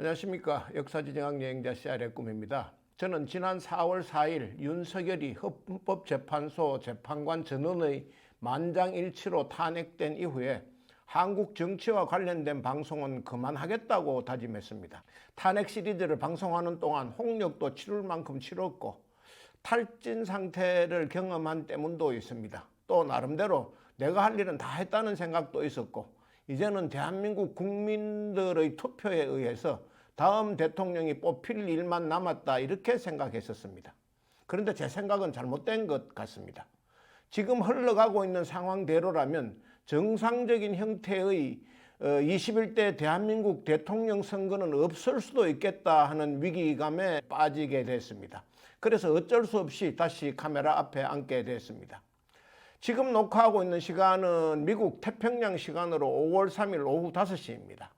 안녕하십니까. 역사지정학 여행자 CR의 꿈입니다. 저는 지난 4월 4일 윤석열이 헌법재판소 재판관 전원의 만장일치로 탄핵된 이후에 한국 정치와 관련된 방송은 그만하겠다고 다짐했습니다. 탄핵 시리즈를 방송하는 동안 홍역도 치를 만큼 치렀고 탈진 상태를 경험한 때문도 있습니다. 또 나름대로 내가 할 일은 다 했다는 생각도 있었고 이제는 대한민국 국민들의 투표에 의해서 다음 대통령이 뽑힐 일만 남았다 이렇게 생각했었습니다. 그런데 제 생각은 잘못된 것 같습니다. 지금 흘러가고 있는 상황대로라면 정상적인 형태의 21대 대한민국 대통령 선거는 없을 수도 있겠다 하는 위기감에 빠지게 됐습니다. 그래서 어쩔 수 없이 다시 카메라 앞에 앉게 됐습니다. 지금 녹화하고 있는 시간은 미국 태평양 시간으로 5월 3일 오후 5시입니다.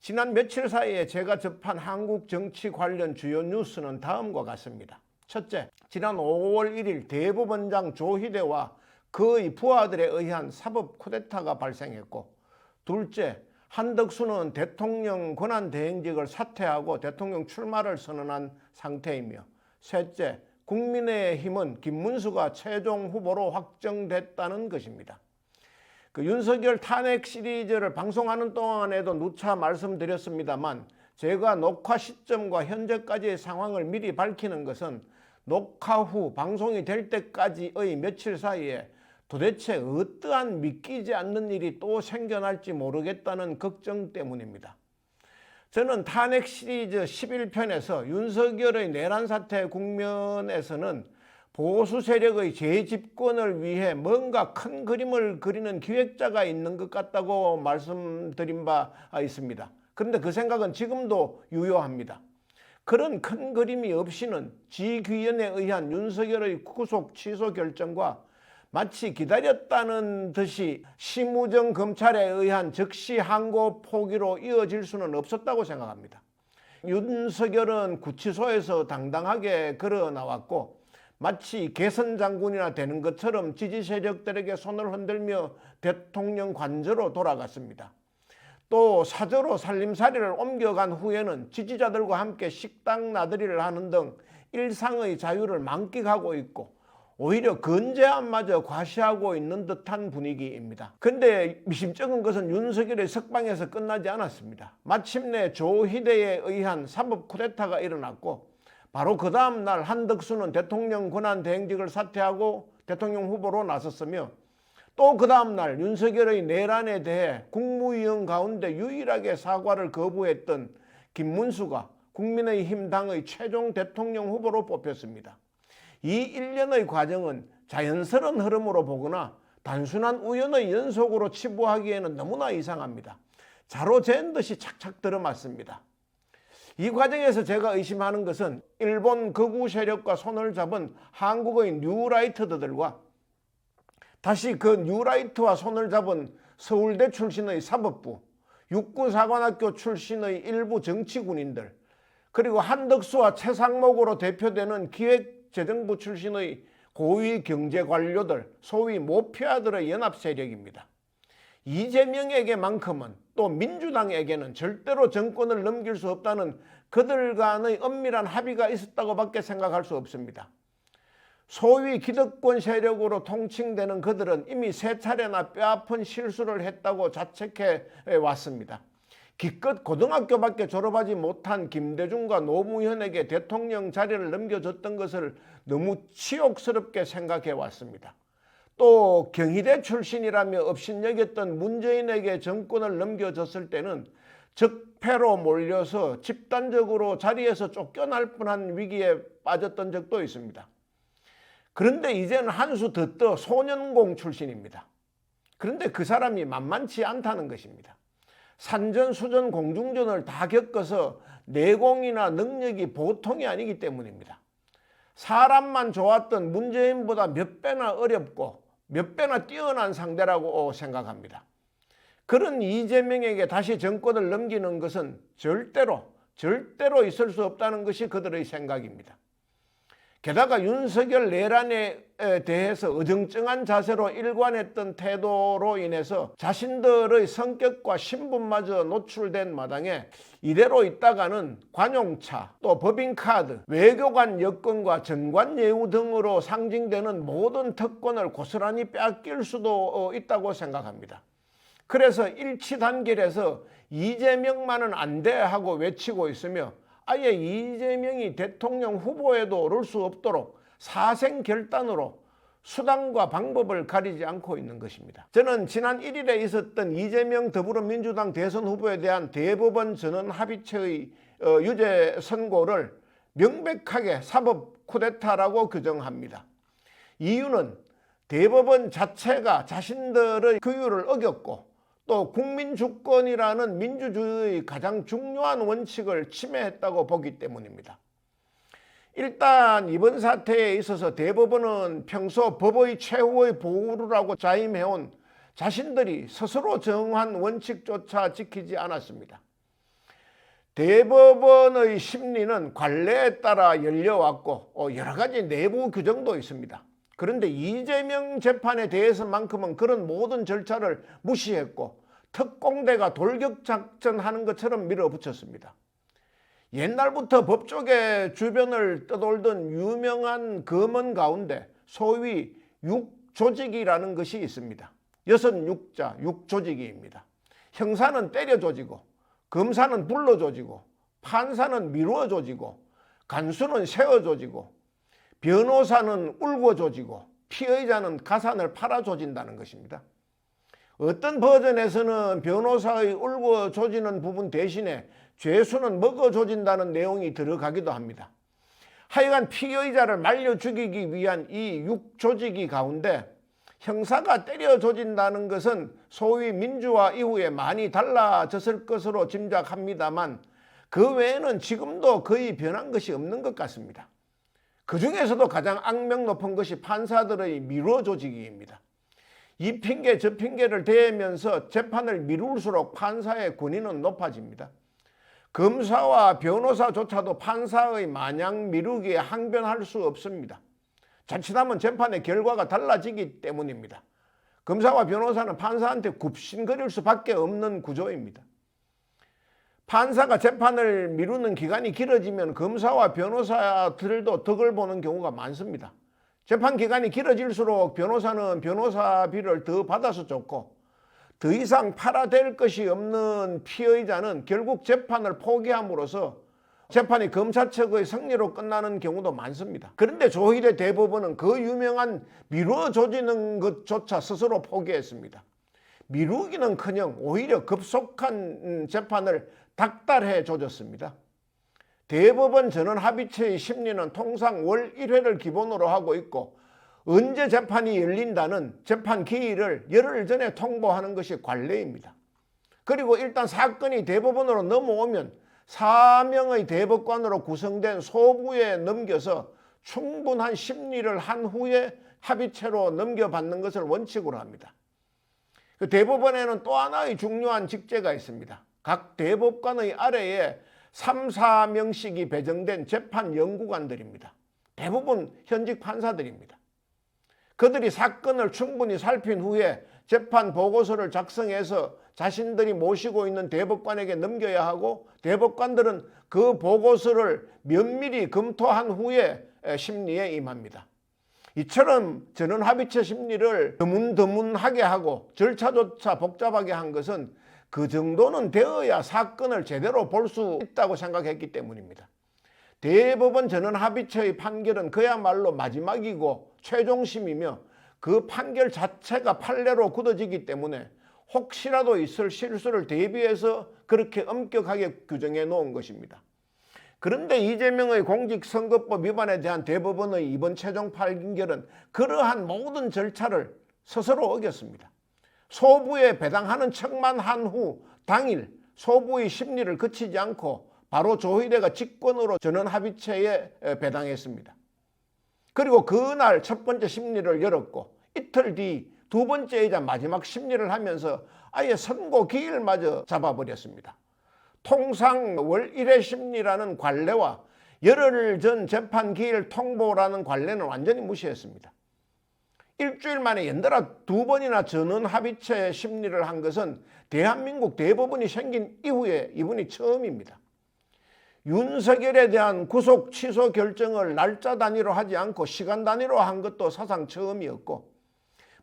지난 며칠 사이에 제가 접한 한국 정치 관련 주요 뉴스는 다음과 같습니다. 첫째, 지난 5월 1일 대법원장 조희대와 그의 부하들에 의한 사법 쿠데타가 발생했고, 둘째, 한덕수는 대통령 권한대행직을 사퇴하고 대통령 출마를 선언한 상태이며, 셋째, 국민의힘은 김문수가 최종 후보로 확정됐다는 것입니다. 윤석열 탄핵 시리즈를 방송하는 동안에도 누차 말씀드렸습니다만 제가 녹화 시점과 현재까지의 상황을 미리 밝히는 것은 녹화 후 방송이 될 때까지의 며칠 사이에 도대체 어떠한 믿기지 않는 일이 또 생겨날지 모르겠다는 걱정 때문입니다. 저는 탄핵 시리즈 11편에서 윤석열의 내란 사태 국면에서는 보수 세력의 재집권을 위해 뭔가 큰 그림을 그리는 기획자가 있는 것 같다고 말씀드린 바 있습니다. 그런데 그 생각은 지금도 유효합니다. 그런 큰 그림이 없이는 지귀현에 의한 윤석열의 구속 취소 결정과 마치 기다렸다는 듯이 심우정 검찰에 의한 즉시 항고 포기로 이어질 수는 없었다고 생각합니다. 윤석열은 구치소에서 당당하게 걸어 나왔고 마치 개선 장군이나 되는 것처럼 지지 세력들에게 손을 흔들며 대통령 관저로 돌아갔습니다. 또 사저로 살림살이를 옮겨간 후에는 지지자들과 함께 식당 나들이를 하는 등 일상의 자유를 만끽하고 있고 오히려 건재함마저 과시하고 있는 듯한 분위기입니다. 그런데 미심쩍은 것은 윤석열의 석방에서 끝나지 않았습니다. 마침내 조희대에 의한 사법 쿠데타가 일어났고 바로 그 다음 날 한덕수는 대통령 권한대행직을 사퇴하고 대통령 후보로 나섰으며 또 그 다음 날 윤석열의 내란에 대해 국무위원 가운데 유일하게 사과를 거부했던 김문수가 국민의힘 당의 최종 대통령 후보로 뽑혔습니다. 이 일련의 과정은 자연스러운 흐름으로 보거나 단순한 우연의 연속으로 치부하기에는 너무나 이상합니다. 자로 잰 듯이 착착 들어맞습니다. 이 과정에서 제가 의심하는 것은 일본 극우 세력과 손을 잡은 한국의 뉴라이트들과 다시 그 뉴라이트와 손을 잡은 서울대 출신의 사법부, 육군사관학교 출신의 일부 정치군인들, 그리고 한덕수와 최상목으로 대표되는 기획재정부 출신의 고위 경제관료들, 소위 모피아들의 연합 세력입니다. 이재명에게만큼은 또 민주당에게는 절대로 정권을 넘길 수 없다는 그들 간의 엄밀한 합의가 있었다고 밖에 생각할 수 없습니다. 소위 기득권 세력으로 통칭되는 그들은 이미 세 차례나 뼈아픈 실수를 했다고 자책해 왔습니다. 기껏 고등학교밖에 졸업하지 못한 김대중과 노무현에게 대통령 자리를 넘겨줬던 것을 너무 치욕스럽게 생각해 왔습니다. 또 경희대 출신이라며 업신여겼던 문재인에게 정권을 넘겨줬을 때는 적폐로 몰려서 집단적으로 자리에서 쫓겨날 뻔한 위기에 빠졌던 적도 있습니다. 그런데 이제는 한 수 더 떠 소년공 출신입니다. 그런데 그 사람이 만만치 않다는 것입니다. 산전수전 공중전을 다 겪어서 내공이나 능력이 보통이 아니기 때문입니다. 사람만 좋았던 문재인보다 몇 배나 어렵고 몇 배나 뛰어난 상대라고 생각합니다. 그런 이재명에게 다시 정권을 넘기는 것은 절대로 있을 수 없다는 것이 그들의 생각입니다. 게다가 윤석열 내란에 대해서 어정쩡한 자세로 일관했던 태도로 인해서 자신들의 성격과 신분마저 노출된 마당에 이대로 있다가는 관용차, 또 법인카드, 외교관 여권과 정관예우 등으로 상징되는 모든 특권을 고스란히 빼앗길 수도 있다고 생각합니다. 그래서 일치단결해서 이재명만은 안 돼 하고 외치고 있으며 아예 이재명이 대통령 후보에도 오를 수 없도록 사생결단으로 수단과 방법을 가리지 않고 있는 것입니다. 저는 지난 1일에 있었던 이재명 더불어민주당 대선 후보에 대한 대법원 전원 합의체의 유죄 선고를 명백하게 사법 쿠데타라고 규정합니다. 이유는 대법원 자체가 자신들의 규율을 어겼고 또 국민주권이라는 민주주의의 가장 중요한 원칙을 침해했다고 보기 때문입니다. 일단 이번 사태에 있어서 대법원은 평소 법의 최후의 보루라고 자임해온 자신들이 스스로 정한 원칙조차 지키지 않았습니다. 대법원의 심리는 관례에 따라 열려왔고 여러 가지 내부 규정도 있습니다. 그런데 이재명 재판에 대해서만큼은 그런 모든 절차를 무시했고 특공대가 돌격작전하는 것처럼 밀어붙였습니다. 옛날부터 법조계 주변을 떠돌던 유명한 검언 가운데 소위 육조직이라는 것이 있습니다. 66자 육조직입니다. 형사는 때려 조지고 검사는 불러 조지고 판사는 미루어 조지고 간수는 세워 조지고 변호사는 울고 조지고 피의자는 가산을 팔아 조진다는 것입니다. 어떤 버전에서는 변호사의 울고 조지는 부분 대신에 죄수는 먹어 조진다는 내용이 들어가기도 합니다. 하여간 피의자를 말려 죽이기 위한 이 육조직이 가운데 형사가 때려 조진다는 것은 소위 민주화 이후에 많이 달라졌을 것으로 짐작합니다만 그 외에는 지금도 거의 변한 것이 없는 것 같습니다. 그 중에서도 가장 악명 높은 것이 판사들의 미루어 조직입니다. 이 핑계 저 핑계를 대면서 재판을 미룰수록 판사의 권위는 높아집니다. 검사와 변호사조차도 판사의 마냥 미루기에 항변할 수 없습니다. 자칫하면 재판의 결과가 달라지기 때문입니다. 검사와 변호사는 판사한테 굽신거릴 수밖에 없는 구조입니다. 판사가 재판을 미루는 기간이 길어지면 검사와 변호사들도 덕을 보는 경우가 많습니다. 재판 기간이 길어질수록 변호사는 변호사비를 더 받아서 좋고 더 이상 팔아댈 것이 없는 피의자는 결국 재판을 포기함으로써 재판이 검사 측의 승리로 끝나는 경우도 많습니다. 그런데 조희대 대법원은 그 유명한 미루어 조지는 것조차 스스로 포기했습니다. 미루기는커녕 오히려 급속한 재판을 닥달해 조졌습니다. 대법원 전원 합의체의 심리는 통상 월 1회를 기본으로 하고 있고 언제 재판이 열린다는 재판 기일을 열흘 전에 통보하는 것이 관례입니다. 그리고 일단 사건이 대법원으로 넘어오면 4명의 대법관으로 구성된 소부에 넘겨서 충분한 심리를 한 후에 합의체로 넘겨받는 것을 원칙으로 합니다. 그 대법원에는 또 하나의 중요한 직제가 있습니다. 각 대법관의 아래에 3, 4명씩이 배정된 재판 연구관들입니다. 대부분 현직 판사들입니다. 그들이 사건을 충분히 살핀 후에 재판 보고서를 작성해서 자신들이 모시고 있는 대법관에게 넘겨야 하고 대법관들은 그 보고서를 면밀히 검토한 후에 심리에 임합니다. 이처럼 전원합의체 심리를 드문드문하게 하고 절차조차 복잡하게 한 것은 그 정도는 되어야 사건을 제대로 볼 수 있다고 생각했기 때문입니다. 대법원 전원합의체의 판결은 그야말로 마지막이고 최종심이며 그 판결 자체가 판례로 굳어지기 때문에 혹시라도 있을 실수를 대비해서 그렇게 엄격하게 규정해 놓은 것입니다. 그런데 이재명의 공직선거법 위반에 대한 대법원의 이번 최종 판결은 그러한 모든 절차를 스스로 어겼습니다. 소부에 배당하는 척만 한 후 당일 소부의 심리를 거치지 않고 바로 조희대가 직권으로 전원합의체에 배당했습니다. 그리고 그날 첫 번째 심리를 열었고 이틀 뒤 두 번째이자 마지막 심리를 하면서 아예 선고 기일마저 잡아버렸습니다. 통상 월 1회 심리라는 관례와 열흘 전 재판 기일 통보라는 관례는 완전히 무시했습니다. 일주일 만에 연달아 2번이나 전원 합의체 심리를 한 것은 대한민국 대법원이 생긴 이후에 이분이 처음입니다. 윤석열에 대한 구속 취소 결정을 날짜 단위로 하지 않고 시간 단위로 한 것도 사상 처음이었고,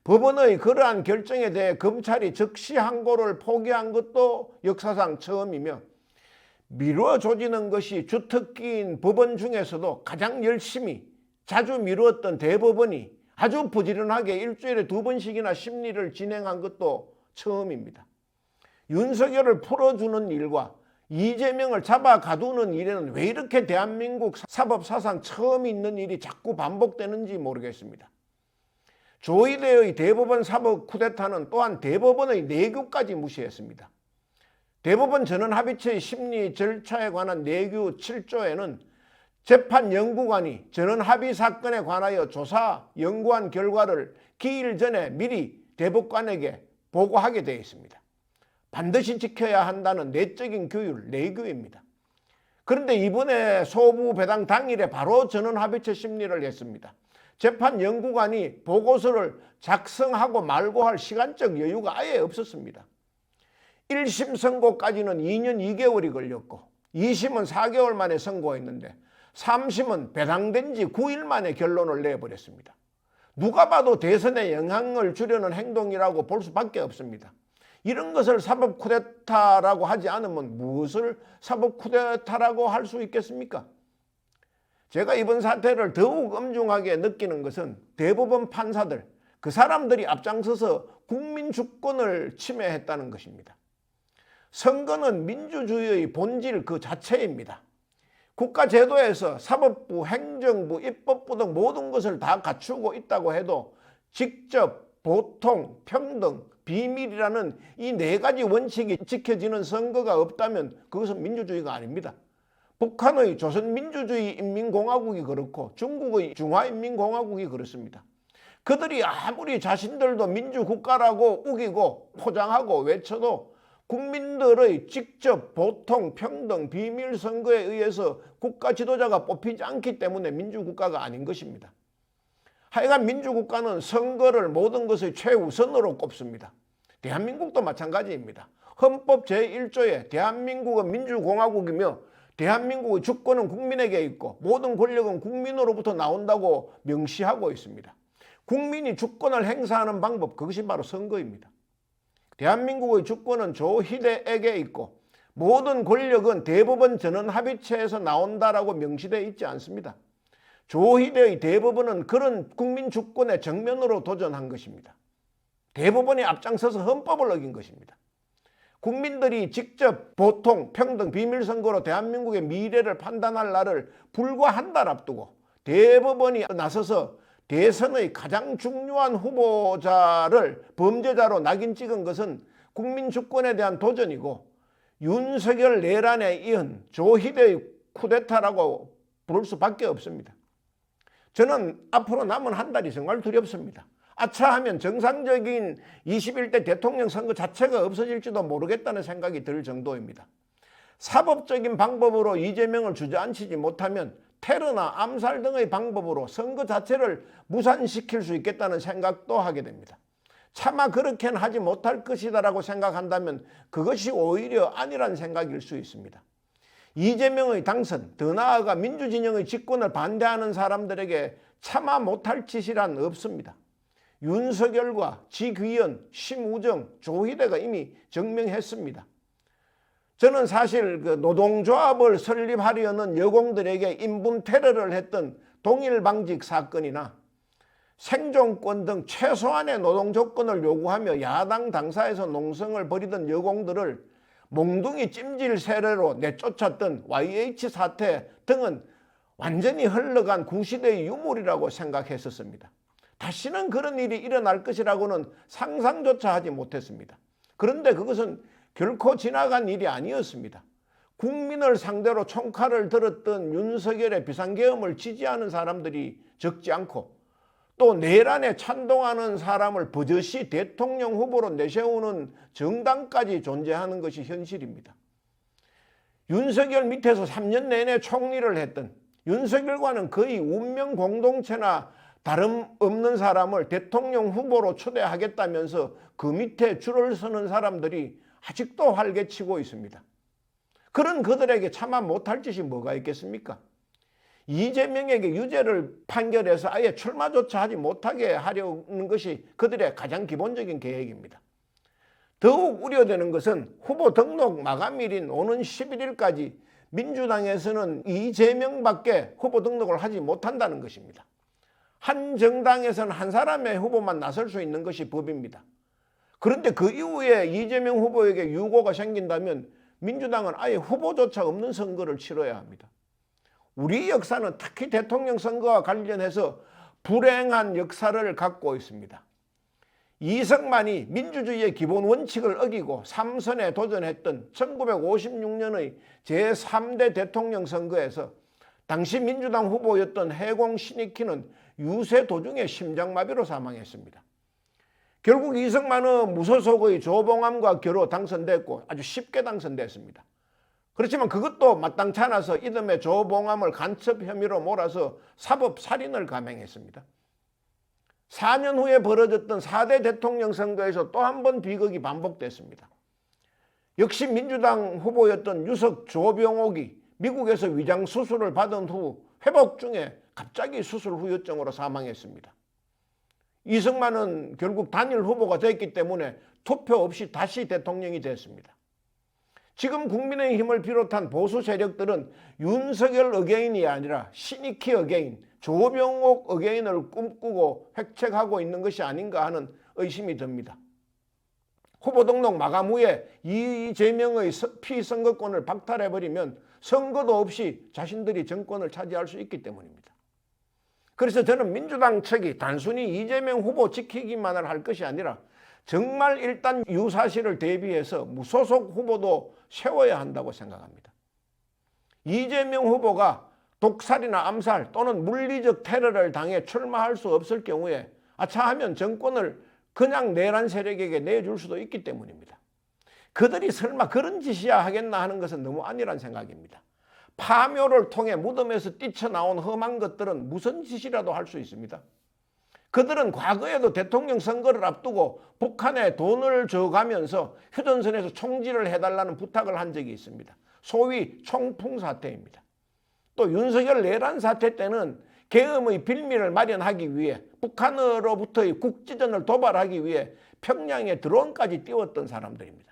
법원의 그러한 결정에 대해 검찰이 즉시 항고를 포기한 것도 역사상 처음이며, 미루어 조지는 것이 주특기인 법원 중에서도 가장 열심히 자주 미루었던 대법원이 아주 부지런하게 일주일에 2번씩이나 심리를 진행한 것도 처음입니다. 윤석열을 풀어주는 일과 이재명을 잡아 가두는 일에는 왜 이렇게 대한민국 사법사상 처음 있는 일이 자꾸 반복되는지 모르겠습니다. 조희대의 대법원 사법 쿠데타는 또한 대법원의 내규까지 무시했습니다. 대법원 전원합의체의 심리 절차에 관한 내규 7조에는 재판연구관이 전원합의 사건에 관하여 조사, 연구한 결과를 기일 전에 미리 대법관에게 보고하게 되어 있습니다. 반드시 지켜야 한다는 내적인 규율, 내규입니다. 그런데 이번에 소부 배당 당일에 바로 전원합의체 심리를 했습니다. 재판연구관이 보고서를 작성하고 말고 할 시간적 여유가 아예 없었습니다. 1심 선고까지는 2년 2개월이 걸렸고 2심은 4개월 만에 선고했는데 3심은 배당된 지 9일 만에 결론을 내버렸습니다. 누가 봐도 대선에 영향을 주려는 행동이라고 볼 수밖에 없습니다. 이런 것을 사법 쿠데타라고 하지 않으면 무엇을 사법 쿠데타라고 할 수 있겠습니까? 제가 이번 사태를 더욱 엄중하게 느끼는 것은 대법원 판사들, 그 사람들이 앞장서서 국민 주권을 침해했다는 것입니다. 선거는 민주주의의 본질 그 자체입니다. 국가제도에서 사법부, 행정부, 입법부 등 모든 것을 다 갖추고 있다고 해도 직접, 보통, 평등, 비밀이라는 이 4가지 원칙이 지켜지는 선거가 없다면 그것은 민주주의가 아닙니다. 북한의 조선민주주의인민공화국이 그렇고 중국의 중화인민공화국이 그렇습니다. 그들이 아무리 자신들도 민주국가라고 우기고 포장하고 외쳐도 국민들의 직접, 보통, 평등, 비밀 선거에 의해서 국가 지도자가 뽑히지 않기 때문에 민주국가가 아닌 것입니다. 하여간 민주국가는 선거를 모든 것의 최우선으로 꼽습니다. 대한민국도 마찬가지입니다. 헌법 제1조에 대한민국은 민주공화국이며 대한민국의 주권은 국민에게 있고 모든 권력은 국민으로부터 나온다고 명시하고 있습니다. 국민이 주권을 행사하는 방법, 그것이 바로 선거입니다. 대한민국의 주권은 조희대에게 있고 모든 권력은 대법원 전원합의체에서 나온다라고 명시되어 있지 않습니다. 조희대의 대법원은 그런 국민 주권에 정면으로 도전한 것입니다. 대법원이 앞장서서 헌법을 어긴 것입니다. 국민들이 직접 보통, 평등, 비밀선거로 대한민국의 미래를 판단할 날을 불과 한 달 앞두고 대법원이 나서서 대선의 가장 중요한 후보자를 범죄자로 낙인 찍은 것은 국민 주권에 대한 도전이고 윤석열 내란에 이은 조희대의 쿠데타라고 부를 수밖에 없습니다. 저는 앞으로 남은 한 달이 정말 두렵습니다. 아차하면 정상적인 21대 대통령 선거 자체가 없어질지도 모르겠다는 생각이 들 정도입니다. 사법적인 방법으로 이재명을 주저앉히지 못하면 테러나 암살 등의 방법으로 선거 자체를 무산시킬 수 있겠다는 생각도 하게 됩니다. 차마 그렇게는 하지 못할 것이다라고 생각한다면 그것이 오히려 아니란 생각일 수 있습니다. 이재명의 당선, 더 나아가 민주진영의 집권을 반대하는 사람들에게 차마 못할 짓이란 없습니다. 윤석열과 지귀현, 심우정, 조희대가 이미 증명했습니다. 저는 사실 그 노동조합을 설립하려는 여공들에게 인분 테러를 했던 동일방직 사건이나 생존권 등 최소한의 노동 조건을 요구하며 야당 당사에서 농성을 벌이던 여공들을 몽둥이 찜질 세례로 내쫓았던 YH 사태 등은 완전히 흘러간 구시대의 유물이라고 생각했었습니다. 다시는 그런 일이 일어날 것이라고는 상상조차 하지 못했습니다. 그런데 그것은 결코 지나간 일이 아니었습니다. 국민을 상대로 총칼을 들었던 윤석열의 비상계엄을 지지하는 사람들이 적지 않고 또 내란에 찬동하는 사람을 버젓이 대통령 후보로 내세우는 정당까지 존재하는 것이 현실입니다. 윤석열 밑에서 3년 내내 총리를 했던 윤석열과는 거의 운명 공동체나 다름없는 사람을 대통령 후보로 초대하겠다면서 그 밑에 줄을 서는 사람들이 아직도 활개치고 있습니다. 그런 그들에게 차마 못할 짓이 뭐가 있겠습니까? 이재명에게 유죄를 판결해서 아예 출마조차 하지 못하게 하려는 것이 그들의 가장 기본적인 계획입니다. 더욱 우려되는 것은 후보 등록 마감일인 오는 11일까지 민주당에서는 이재명밖에 후보 등록을 하지 못한다는 것입니다. 한 정당에서는 한 사람의 후보만 나설 수 있는 것이 법입니다. 그런데 그 이후에 이재명 후보에게 유고가 생긴다면 민주당은 아예 후보조차 없는 선거를 치러야 합니다. 우리 역사는 특히 대통령 선거와 관련해서 불행한 역사를 갖고 있습니다. 이승만이 민주주의의 기본 원칙을 어기고 3선에 도전했던 1956년의 제3대 대통령 선거에서 당시 민주당 후보였던 해공 신익희는 유세 도중에 심장마비로 사망했습니다. 결국 이승만은 무소속의 조봉암과 겨루 당선됐고 아주 쉽게 당선됐습니다. 그렇지만 그것도 마땅치 않아서 이듬해 조봉암을 간첩 혐의로 몰아서 사법살인을 감행했습니다. 4년 후에 벌어졌던 4대 대통령 선거에서 또 한 번 비극이 반복됐습니다. 역시 민주당 후보였던 유석 조병옥이 미국에서 위장 수술을 받은 후 회복 중에 갑자기 수술 후유증으로 사망했습니다. 이승만은 결국 단일 후보가 됐기 때문에 투표 없이 다시 대통령이 됐습니다. 지금 국민의힘을 비롯한 보수 세력들은 윤석열 어게인이 아니라 신익희 어게인, 조병옥 어게인을 꿈꾸고 획책하고 있는 것이 아닌가 하는 의심이 듭니다. 후보 등록 마감 후에 이재명의 피선거권을 박탈해버리면 선거도 없이 자신들이 정권을 차지할 수 있기 때문입니다. 그래서 저는 민주당 측이 단순히 이재명 후보 지키기만을 할 것이 아니라 정말 일단 유사시를 대비해서 무소속 후보도 세워야 한다고 생각합니다. 이재명 후보가 독살이나 암살 또는 물리적 테러를 당해 출마할 수 없을 경우에 아차하면 정권을 그냥 내란 세력에게 내줄 수도 있기 때문입니다. 그들이 설마 그런 짓이야 하겠나 하는 것은 너무 아니란 생각입니다. 파묘를 통해 무덤에서 뛰쳐나온 험한 것들은 무슨 짓이라도 할 수 있습니다. 그들은 과거에도 대통령 선거를 앞두고 북한에 돈을 줘가면서 휴전선에서 총질을 해달라는 부탁을 한 적이 있습니다. 소위 총풍 사태입니다. 또 윤석열 내란 사태 때는 계엄의 빌미를 마련하기 위해 북한으로부터의 국지전을 도발하기 위해 평양에 드론까지 띄웠던 사람들입니다.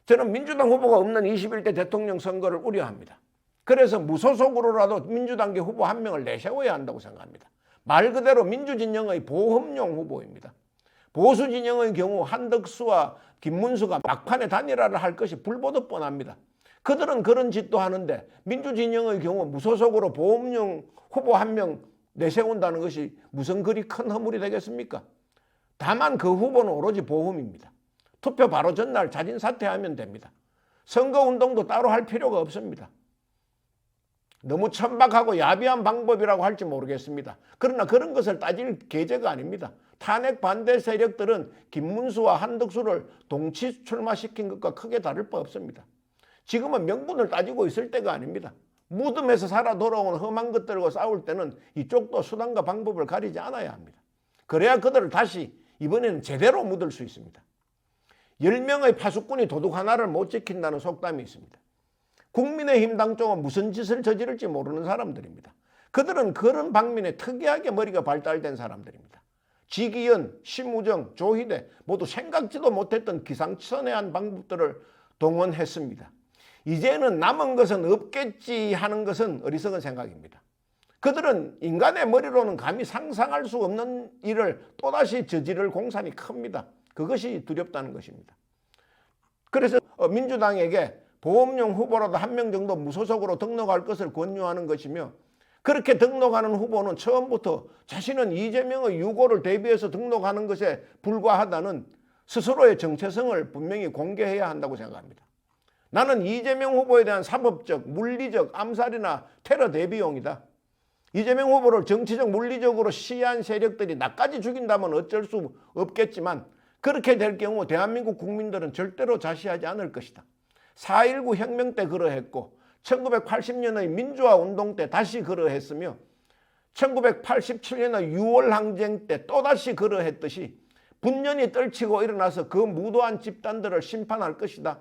저는 민주당 후보가 없는 21대 대통령 선거를 우려합니다. 그래서 무소속으로라도 민주당계 후보 한 명을 내세워야 한다고 생각합니다. 말 그대로 민주진영의 보험용 후보입니다. 보수진영의 경우 한덕수와 김문수가 막판에 단일화를 할 것이 불보듯 뻔합니다. 그들은 그런 짓도 하는데 민주진영의 경우 무소속으로 보험용 후보 한 명 내세운다는 것이 무슨 그리 큰 허물이 되겠습니까? 다만 그 후보는 오로지 보험입니다. 투표 바로 전날 자진 사퇴하면 됩니다. 선거운동도 따로 할 필요가 없습니다. 너무 천박하고 야비한 방법이라고 할지 모르겠습니다. 그러나 그런 것을 따질 계제가 아닙니다. 탄핵 반대 세력들은 김문수와 한덕수를 동시 출마시킨 것과 크게 다를 바 없습니다. 지금은 명분을 따지고 있을 때가 아닙니다. 무덤에서 살아 돌아온 험한 것들과 싸울 때는 이쪽도 수단과 방법을 가리지 않아야 합니다. 그래야 그들을 다시 이번에는 제대로 묻을 수 있습니다. 10명의 파수꾼이 도둑 하나를 못 지킨다는 속담이 있습니다. 국민의힘 당 쪽은 무슨 짓을 저지를지 모르는 사람들입니다. 그들은 그런 방면에 특이하게 머리가 발달된 사람들입니다. 지기현, 심우정, 조희대 모두 생각지도 못했던 기상천외한 방법들을 동원했습니다. 이제는 남은 것은 없겠지 하는 것은 어리석은 생각입니다. 그들은 인간의 머리로는 감히 상상할 수 없는 일을 또다시 저지를 공산이 큽니다. 그것이 두렵다는 것입니다. 그래서 민주당에게 보험용 후보라도 한 명 정도 무소속으로 등록할 것을 권유하는 것이며, 그렇게 등록하는 후보는 처음부터 자신은 이재명의 유고를 대비해서 등록하는 것에 불과하다는 스스로의 정체성을 분명히 공개해야 한다고 생각합니다. 나는 이재명 후보에 대한 사법적, 물리적 암살이나 테러 대비용이다. 이재명 후보를 정치적, 물리적으로 시해한 세력들이 나까지 죽인다면 어쩔 수 없겠지만 그렇게 될 경우 대한민국 국민들은 절대로 자시하지 않을 것이다. 4.19 혁명 때 그러했고 1980년의 민주화 운동 때 다시 그러했으며 1987년의 6월 항쟁 때 또다시 그러했듯이 분연히 떨치고 일어나서 그 무도한 집단들을 심판할 것이다.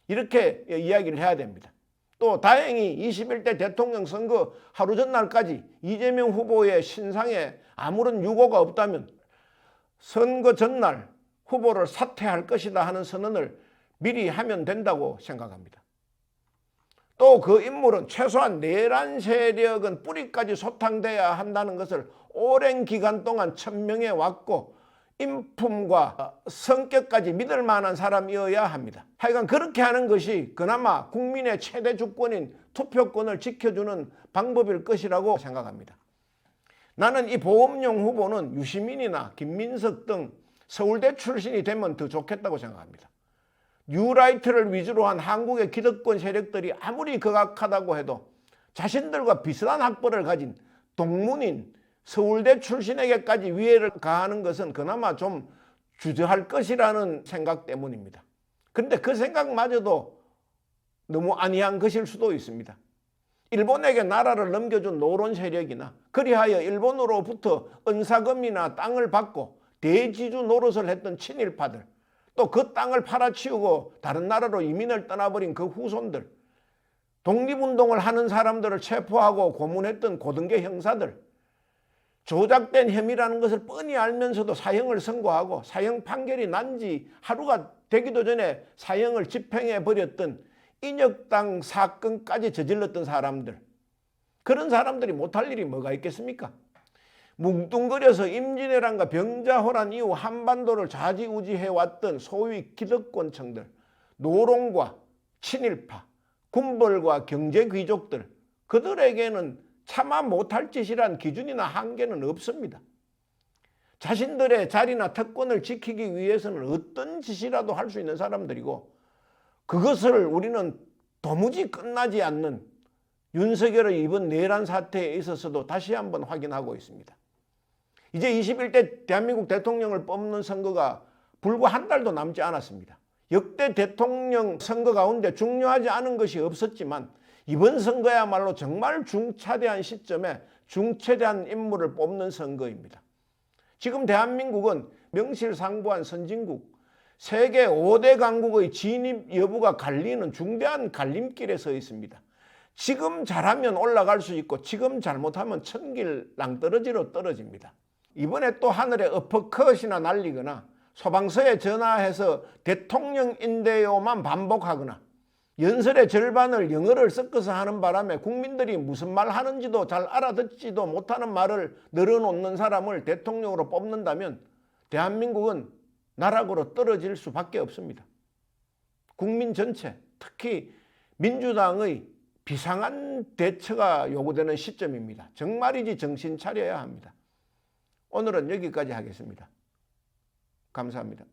이렇게 이야기를 해야 됩니다. 또 다행히 21대 대통령 선거 하루 전날까지 이재명 후보의 신상에 아무런 유고가 없다면 선거 전날 후보를 사퇴할 것이다 하는 선언을 미리 하면 된다고 생각합니다. 또 그 인물은 최소한 내란 세력은 뿌리까지 소탕돼야 한다는 것을 오랜 기간 동안 천명해 왔고 인품과 성격까지 믿을 만한 사람이어야 합니다. 하여간 그렇게 하는 것이 그나마 국민의 최대 주권인 투표권을 지켜주는 방법일 것이라고 생각합니다. 나는 이 보험용 후보는 유시민이나 김민석 등 서울대 출신이 되면 더 좋겠다고 생각합니다. 뉴라이트를 위주로 한 한국의 기득권 세력들이 아무리 극악하다고 해도 자신들과 비슷한 학벌을 가진 동문인 서울대 출신에게까지 위해를 가하는 것은 그나마 좀 주저할 것이라는 생각 때문입니다. 그런데 그 생각마저도 너무 안이한 것일 수도 있습니다. 일본에게 나라를 넘겨준 노론 세력이나 그리하여 일본으로부터 은사금이나 땅을 받고 대지주 노릇을 했던 친일파들, 또 그 땅을 팔아치우고 다른 나라로 이민을 떠나버린 그 후손들, 독립운동을 하는 사람들을 체포하고 고문했던 고등계 형사들, 조작된 혐의라는 것을 뻔히 알면서도 사형을 선고하고 사형 판결이 난 지 하루가 되기도 전에 사형을 집행해버렸던 인혁당 사건까지 저질렀던 사람들, 그런 사람들이 못할 일이 뭐가 있겠습니까? 뭉뚱그려서 임진왜란과 병자호란 이후 한반도를 좌지우지해왔던 소위 기득권층들, 노론과 친일파, 군벌과 경제귀족들, 그들에게는 차마 못할 짓이란 기준이나 한계는 없습니다. 자신들의 자리나 특권을 지키기 위해서는 어떤 짓이라도 할 수 있는 사람들이고, 그것을 우리는 도무지 끝나지 않는 윤석열의 이번 내란 사태에 있어서도 다시 한번 확인하고 있습니다. 이제 21대 대한민국 대통령을 뽑는 선거가 불과 한 달도 남지 않았습니다. 역대 대통령 선거 가운데 중요하지 않은 것이 없었지만 이번 선거야말로 정말 중차대한 시점에 중차대한 인물을 뽑는 선거입니다. 지금 대한민국은 명실상부한 선진국, 세계 5대 강국의 진입 여부가 갈리는 중대한 갈림길에 서 있습니다. 지금 잘하면 올라갈 수 있고 지금 잘못하면 천길 낭떠러지로 떨어집니다. 이번에 또 하늘에 어퍼컷이나 날리거나 소방서에 전화해서 대통령인데요만 반복하거나 연설의 절반을 영어를 섞어서 하는 바람에 국민들이 무슨 말 하는지도 잘 알아듣지도 못하는 말을 늘어놓는 사람을 대통령으로 뽑는다면 대한민국은 나락으로 떨어질 수밖에 없습니다. 국민 전체, 특히 민주당의 비상한 대처가 요구되는 시점입니다. 정말이지 정신 차려야 합니다. 오늘은 여기까지 하겠습니다. 감사합니다.